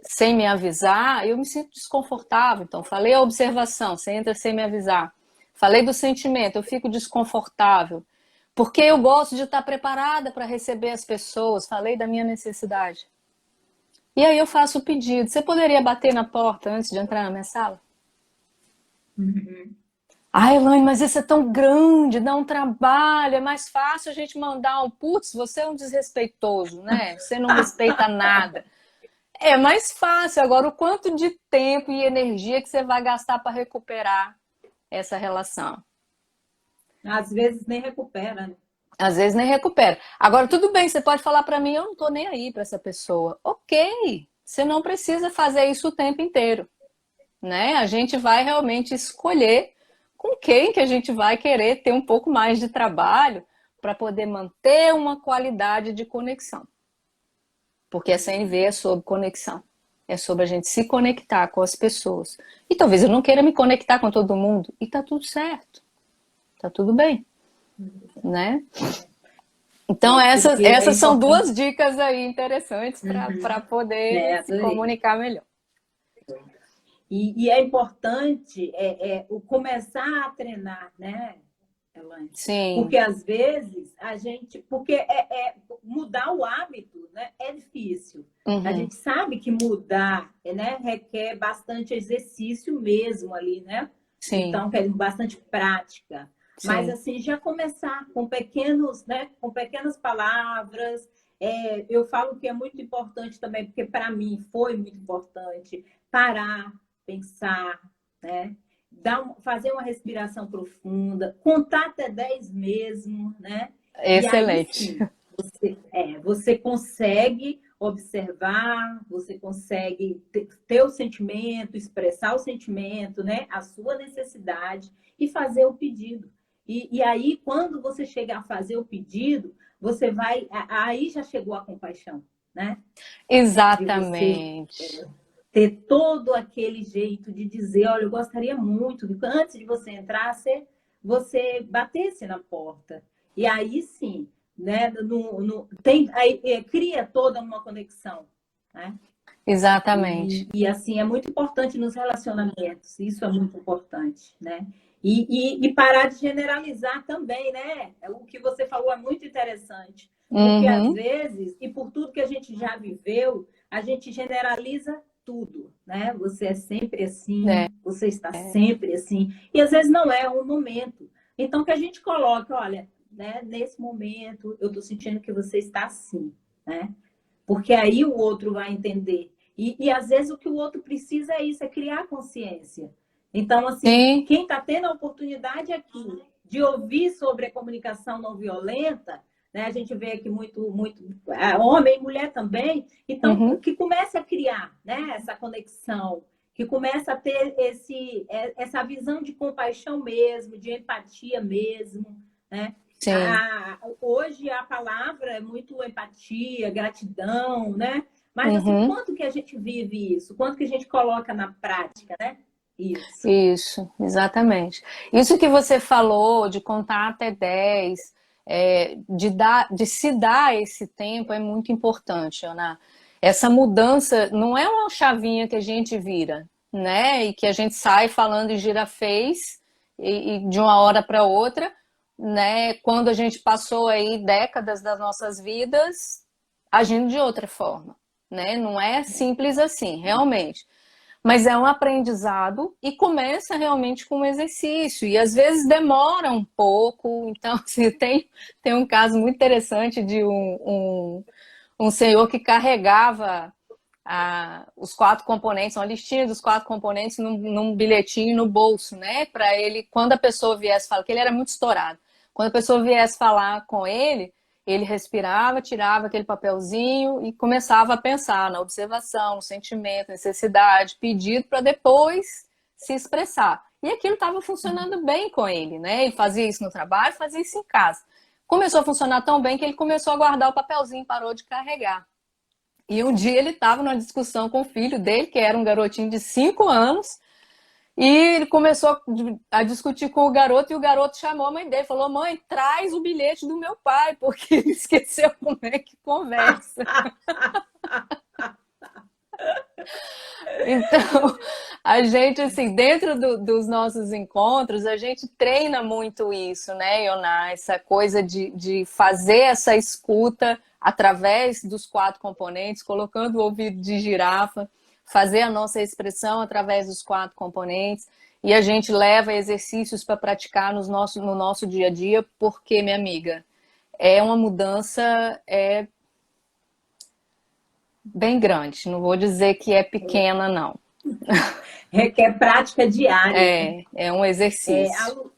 sem me avisar, eu me sinto desconfortável. Então falei a observação, você entra sem me avisar. Falei do sentimento, eu fico desconfortável. Porque eu gosto de estar preparada para receber as pessoas. Falei da minha necessidade. E aí eu faço o pedido. Você poderia bater na porta antes de entrar na minha sala? Ai, Elaine, mas isso é tão grande, dá um trabalho, é mais fácil a gente mandar um putz, você é um desrespeitoso, né? Você não respeita nada. É mais fácil. Agora, o quanto de tempo e energia que você vai gastar para recuperar essa relação? Às vezes nem recupera, né? Às vezes nem recupera. Agora, tudo bem, você pode falar para mim, eu não tô nem aí para essa pessoa. Ok, você não precisa fazer isso o tempo inteiro, né? A gente vai realmente escolher com quem que a gente vai querer ter um pouco mais de trabalho para poder manter uma qualidade de conexão. Porque a CNV é sobre conexão. É sobre a gente se conectar com as pessoas. E talvez eu não queira me conectar com todo mundo. E tá tudo certo. Tá tudo bem. Né? Então essas são 2 dicas aí interessantes para poder se comunicar melhor. E é importante o começar a treinar, né? Elaine. Sim. Porque às vezes a gente, porque mudar o hábito, né, é difícil. A Uhum. gente sabe que mudar, né, requer bastante exercício mesmo ali, né? Sim, Então, quer dizer, bastante prática. Mas sim. assim, já começar com pequenos, né, com pequenas palavras. Eu falo que é muito importante também, porque para mim foi muito importante parar, pensar, né? Fazer uma respiração profunda, contar até 10 mesmo, né? E aí Excelente. sim, você consegue observar, você consegue ter o sentimento, expressar o sentimento, né? A sua necessidade e fazer o pedido. E aí, quando você chega a fazer o pedido, você vai. Aí já chegou a compaixão, né? De você Exatamente. ter todo aquele jeito de dizer, olha, eu gostaria muito que antes de você entrar, você batesse na porta. E aí sim, né, aí, cria toda uma conexão, né? Exatamente. E assim, é muito importante nos relacionamentos, isso é muito importante, né? E parar de generalizar também, né? O que você falou é muito interessante, porque às Uhum. vezes, e por tudo que a gente já viveu, a gente generaliza tudo, né? Você é sempre É, assim, você está sempre assim, e às vezes não é um momento. Então, que a gente coloca, olha, né, nesse momento eu estou sentindo que você está assim, né? Porque aí o outro vai entender. E às vezes o que o outro precisa é isso, é criar consciência. Então, assim, sim. quem está tendo a oportunidade aqui de ouvir sobre a comunicação não violenta, né? A gente vê aqui muito homem e mulher também, então Uhum. que comece a criar, né, essa conexão, que comece a ter essa visão de compaixão mesmo, de empatia mesmo, né? Sim. Hoje a palavra é muito empatia, gratidão, né? Mas assim, Uhum. quanto que a gente vive isso? Quanto que a gente coloca na prática, né? Isso. Isso, exatamente. Isso que você falou de contar até 10, de se dar esse tempo é muito importante, Ana. Essa mudança não é uma chavinha que a gente vira, né? E que a gente sai falando e gira fez e de uma hora para outra, né? Quando a gente passou aí décadas das nossas vidas agindo de outra forma, né? Não é simples assim, realmente. Mas é um aprendizado e começa realmente com um exercício. E às vezes demora um pouco. Então, assim, tem um caso muito interessante de um senhor que carregava os 4 componentes, uma listinha dos 4 componentes num bilhetinho no bolso, né? Para ele, quando a pessoa viesse falar, que ele era muito estourado, quando a pessoa viesse falar com ele respirava, tirava aquele papelzinho e começava a pensar na observação, no sentimento, necessidade, pedido, para depois se expressar. E aquilo estava funcionando bem com ele, né? Ele fazia isso no trabalho, fazia isso em casa. Começou a funcionar tão bem que ele começou a guardar o papelzinho, parou de carregar. E um dia ele estava numa discussão com o filho dele, que era um garotinho de 5 anos, e ele começou a discutir com o garoto, e o garoto chamou a mãe dele, falou: mãe, traz o bilhete do meu pai, porque ele esqueceu como é que conversa. Então, a gente, assim, dentro dos nossos encontros, a gente treina muito isso, né, Ioná? Essa coisa de fazer essa escuta através dos 4 componentes, colocando o ouvido de girafa, fazer a nossa expressão através dos 4 componentes, e a gente leva exercícios para praticar no nosso dia a dia, porque, minha amiga, é uma mudança bem grande. Não vou dizer que é pequena, não. Requer prática diária. É um É, a, exercício. Lu,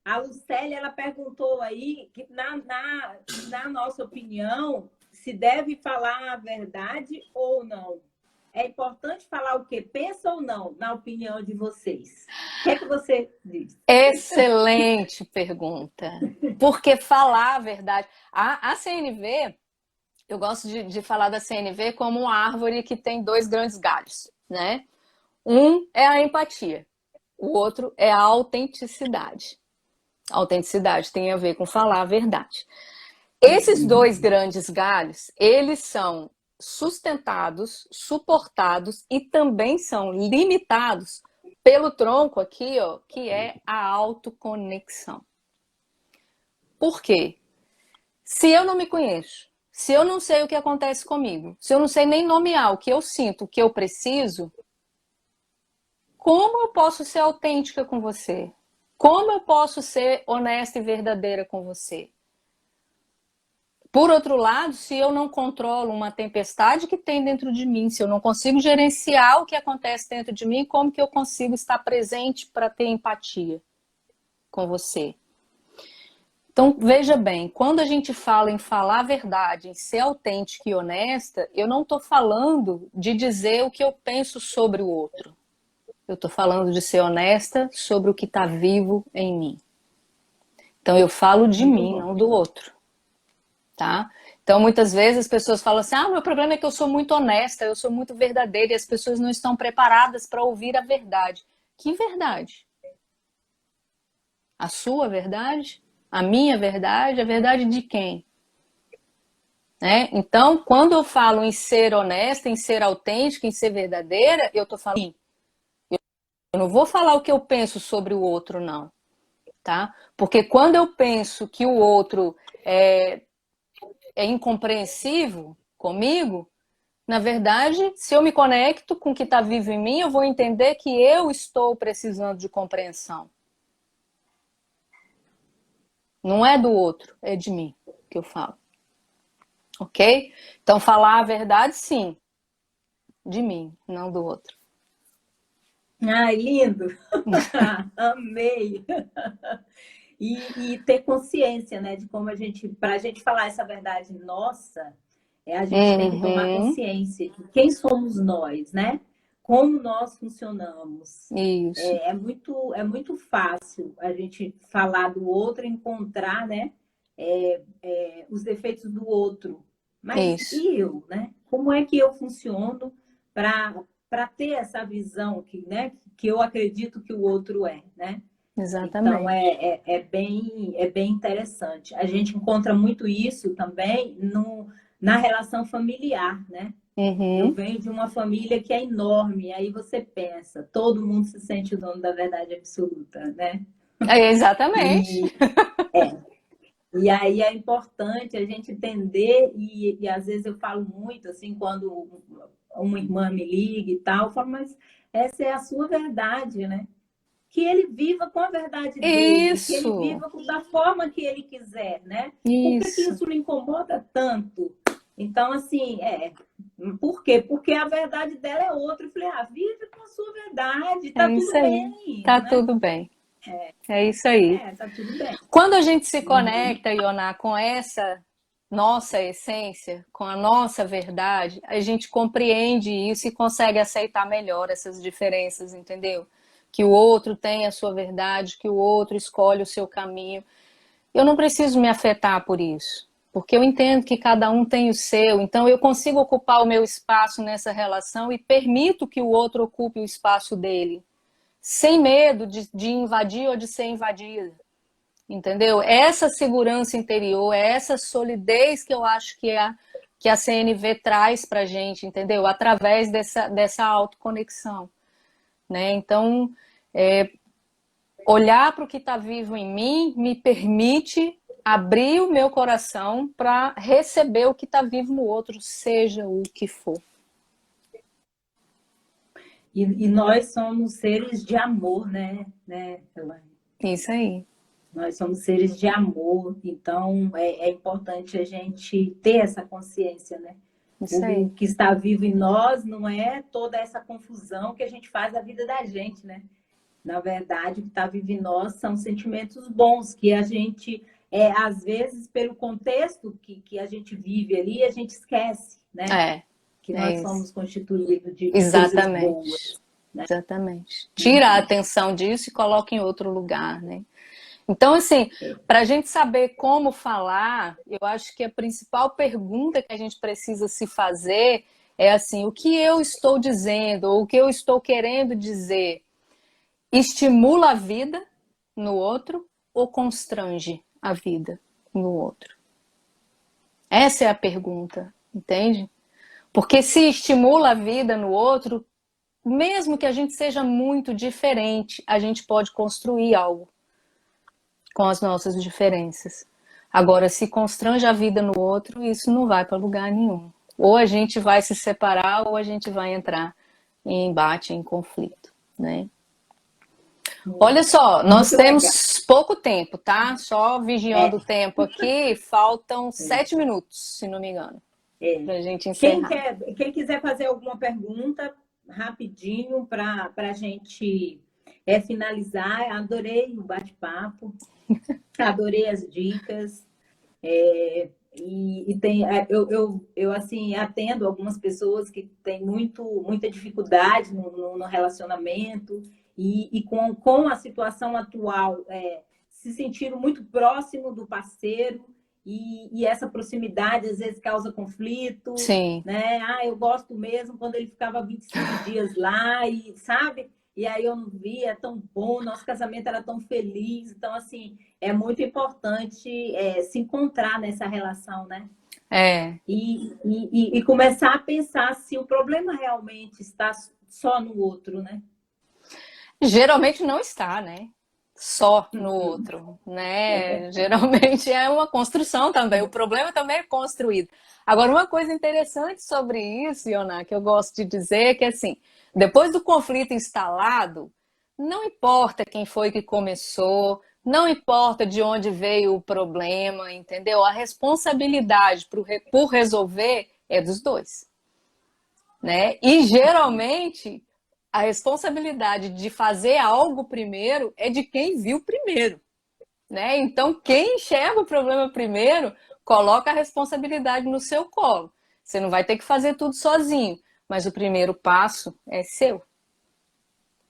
a Lucélia, ela perguntou aí, que na nossa opinião, se deve falar a verdade ou não. É importante falar o que pensa ou não, na opinião de vocês? O que é que você diz? Excelente pergunta. Porque falar a verdade. A CNV, eu gosto de falar da CNV como uma árvore que tem 2 grandes galhos, né? Um é a empatia, o outro é a autenticidade. A autenticidade tem a ver com falar a verdade. Esses 2 grandes galhos, eles são sustentados, suportados e também são limitados pelo tronco aqui, ó, que é a autoconexão. Por quê? Se eu não me conheço, se eu não sei o que acontece comigo, se eu não sei nem nomear o que eu sinto, o que eu preciso, como eu posso ser autêntica com você? Como eu posso ser honesta e verdadeira com você? Por outro lado, se eu não controlo uma tempestade que tem dentro de mim, se eu não consigo gerenciar o que acontece dentro de mim, como que eu consigo estar presente para ter empatia com você? Então, veja bem, quando a gente fala em falar a verdade, em ser autêntica e honesta, eu não estou falando de dizer o que eu penso sobre o outro. Eu estou falando de ser honesta sobre o que está vivo em mim. Então, eu falo de mim, não do outro. Tá? Então, muitas vezes as pessoas falam assim, meu problema é que eu sou muito honesta, eu sou muito verdadeira, e as pessoas não estão preparadas para ouvir a verdade. Que verdade? A sua verdade? A minha verdade? A verdade de quem? Né? Então, quando eu falo em ser honesta, em ser autêntica, em ser verdadeira, eu estou falando, eu não vou falar o que eu penso sobre o outro, não. Tá? Porque quando eu penso que o outro é incompreensivo comigo, na verdade, se eu me conecto com o que está vivo em mim, eu vou entender que eu estou precisando de compreensão. Não é do outro, é de mim que eu falo. Ok? Então, falar a verdade, sim. De mim, não do outro. Ai, lindo! Amei! E ter consciência, né, de como para a gente falar essa verdade nossa, a gente tem que tomar consciência de quem somos nós, né? Como nós funcionamos. Isso. É muito fácil a gente falar do outro, encontrar, né, os defeitos do outro. Mas Isso. e eu, né? Como é que eu funciono para ter essa visão né, que eu acredito que o outro é, né? Exatamente. Então, é bem interessante. A gente encontra muito isso também na relação familiar, né? Eu venho de uma família que é enorme, aí você pensa, todo mundo se sente o dono da verdade absoluta, né? Exatamente. E aí é importante a gente entender, e às vezes eu falo muito, assim, quando uma irmã me liga e tal, eu falo, mas essa é a sua verdade, né? Que ele viva com a verdade dele, que ele viva da forma que ele quiser, né? Por que isso lhe incomoda tanto? Então, assim, por quê? Porque a verdade dela é outra. Eu falei, vive com a sua verdade, tá tudo bem. Tá né? tudo bem. É isso aí. Tá tudo bem. Quando a gente se conecta, Ioná, com essa nossa essência, com a nossa verdade, a gente compreende isso e consegue aceitar melhor essas diferenças, entendeu? Que o outro tem a sua verdade, que o outro escolhe o seu caminho. Eu não preciso me afetar por isso, porque eu entendo que cada um tem o seu, então eu consigo ocupar o meu espaço nessa relação e permito que o outro ocupe o espaço dele, sem medo de invadir ou de ser invadida. Entendeu? Essa segurança interior, essa solidez que eu acho que a CNV traz pra gente, entendeu? Através dessa autoconexão, né? Então, olhar para o que está vivo em mim me permite abrir o meu coração para receber o que está vivo no outro, seja o que for. E nós somos seres de amor, né, Elaine? Isso aí. Nós somos seres de amor, então é importante a gente ter essa consciência, né? Isso aí. O que está vivo em nós não é toda essa confusão que a gente faz da vida da gente, né? Na verdade, o que está vivo em nós são sentimentos bons que a gente, às vezes, pelo contexto que a gente vive ali, a gente esquece, né? Que nós somos constituídos de coisas boas. Né? Exatamente. Tira a atenção disso e coloca em outro lugar, né? Então, assim, para a gente saber como falar, eu acho que a principal pergunta que a gente precisa se fazer é assim, o que eu estou dizendo, ou o que eu estou querendo dizer, estimula a vida no outro ou constrange a vida no outro? Essa é a pergunta, entende? Porque se estimula a vida no outro, mesmo que a gente seja muito diferente, a gente pode construir algo com as nossas diferenças. Agora, se constrange a vida no outro, isso não vai para lugar nenhum. Ou a gente vai se separar, ou a gente vai entrar em embate, em conflito, né? Olha só, nós Muito legal. temos pouco tempo, tá? Só É, vigiando o tempo aqui, faltam é, 7 minutos, se não me engano, é. para a gente encerrar. Quem quiser fazer alguma pergunta, rapidinho, para a gente finalizar, adorei o bate-papo, adorei as dicas. Eu assim atendo algumas pessoas que têm muita dificuldade no relacionamento e com a situação atual se sentiram muito próximo do parceiro e essa proximidade às vezes causa conflito, Sim, né? Ah, eu gosto mesmo quando ele ficava 25 dias lá e sabe? E aí eu não via, é tão bom, nosso casamento era tão feliz. Então, assim, é muito importante se encontrar nessa relação, né? é. E começar a pensar se o problema realmente está só no outro, né? Geralmente não está, né? Só no outro, né? Geralmente é uma construção também. O problema também é construído. Agora, uma coisa interessante sobre isso, Iona, que eu gosto de dizer, é que assim, depois do conflito instalado, não importa quem foi que começou, não importa de onde veio o problema, entendeu? A responsabilidade por resolver é dos dois, né? E geralmente a responsabilidade de fazer algo primeiro é de quem viu primeiro, né? Então, quem enxerga o problema primeiro, coloca a responsabilidade no seu colo. Você não vai ter que fazer tudo sozinho, mas o primeiro passo é seu,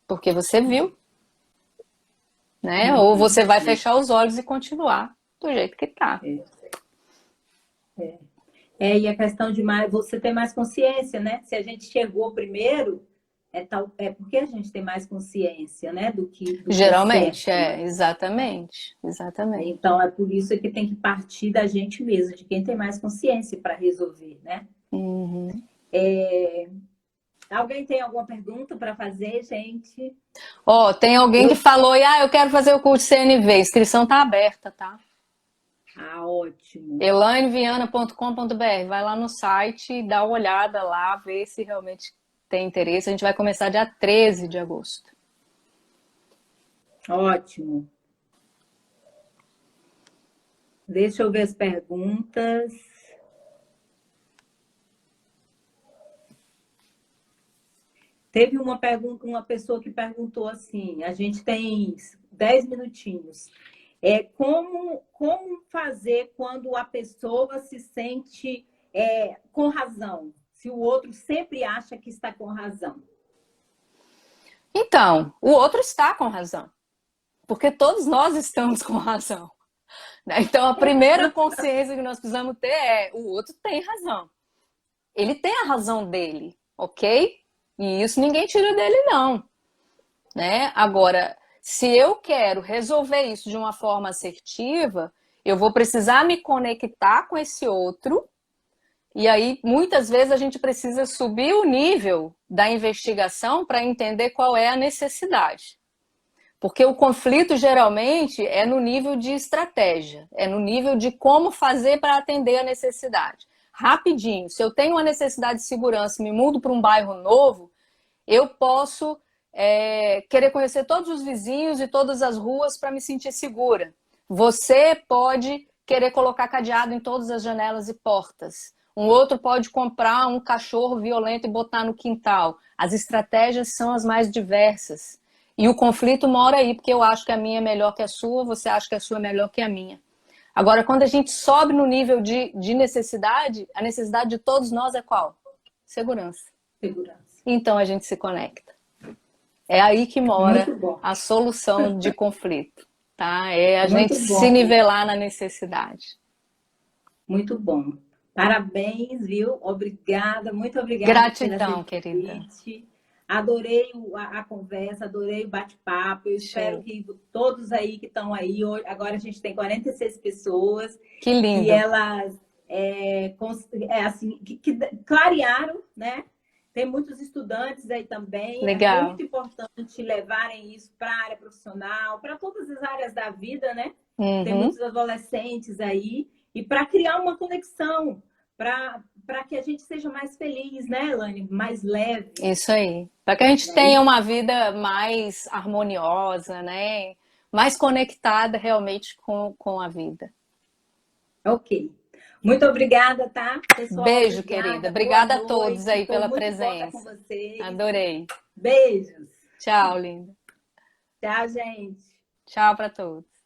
porque você viu, né? Ou você vai fechar os olhos e continuar do jeito que tá. E a questão de mais, você ter mais consciência, né? Se a gente chegou primeiro, é porque a gente tem mais consciência, né? Do que é Geralmente, certo, é, né? exatamente, exatamente. Então, é por isso que tem que partir da gente mesmo, de quem tem mais consciência para resolver, né? Uhum. Alguém tem alguma pergunta para fazer, gente? Ó, tem alguém que Eu... falou, eu quero fazer o curso CNV, a inscrição tá aberta, tá? Ah, ótimo. elaineviana.com.br. Vai lá no site, dá uma olhada lá, vê se realmente tem interesse. A gente vai começar dia 13 de agosto. Ótimo. Deixa eu ver as perguntas. Teve uma pergunta, uma pessoa que perguntou assim: a gente tem 10 minutinhos. Como fazer quando a pessoa se sente com razão? Se o outro sempre acha que está com razão. Então, o outro está com razão, porque todos nós estamos com razão, né? Então, a primeira consciência que nós precisamos ter é: o outro tem razão. Ele tem a razão dele, ok? E isso ninguém tira dele, não, né? Agora, se eu quero resolver isso de uma forma assertiva, eu vou precisar me conectar com esse outro. E aí, muitas vezes, a gente precisa subir o nível da investigação para entender qual é a necessidade. Porque o conflito, geralmente, é no nível de estratégia, é no nível de como fazer para atender a necessidade. Rapidinho, se eu tenho uma necessidade de segurança e me mudo para um bairro novo, eu posso querer conhecer todos os vizinhos e todas as ruas para me sentir segura. Você pode querer colocar cadeado em todas as janelas e portas. Um outro pode comprar um cachorro violento e botar no quintal. As estratégias são as mais diversas. E o conflito mora aí, porque eu acho que a minha é melhor que a sua, você acha que a sua é melhor que a minha. Agora, quando a gente sobe no nível de necessidade, a necessidade de todos nós é qual? Segurança. Segurança. Então a gente se conecta. É aí que mora Muito bom. a solução de conflito, tá? É a gente Muito se bom. nivelar na necessidade. Muito bom. Parabéns, viu? Obrigada, muito obrigada por Gratidão, esse querida. convite. Adorei a conversa, adorei o bate-papo. Eu espero Show. que todos aí que estão aí, agora a gente tem 46 pessoas, Que que lindo. elas assim, que clarearam, né? Tem muitos estudantes aí também. Legal. É muito importante levarem isso para a área profissional, para todas as áreas da vida, né? Tem muitos adolescentes aí. E para criar uma conexão, para que a gente seja mais feliz, né, Elaine? Mais leve. Isso aí. Para que a gente tenha uma vida mais harmoniosa, né? Mais conectada realmente com a vida. Ok. Muito obrigada, tá, pessoal? Beijo, Obrigada, querida. Obrigada a todos aí Foi pela muito bom estar com presença. vocês. Adorei. Beijos. Tchau, linda. Tchau, gente. Tchau para todos.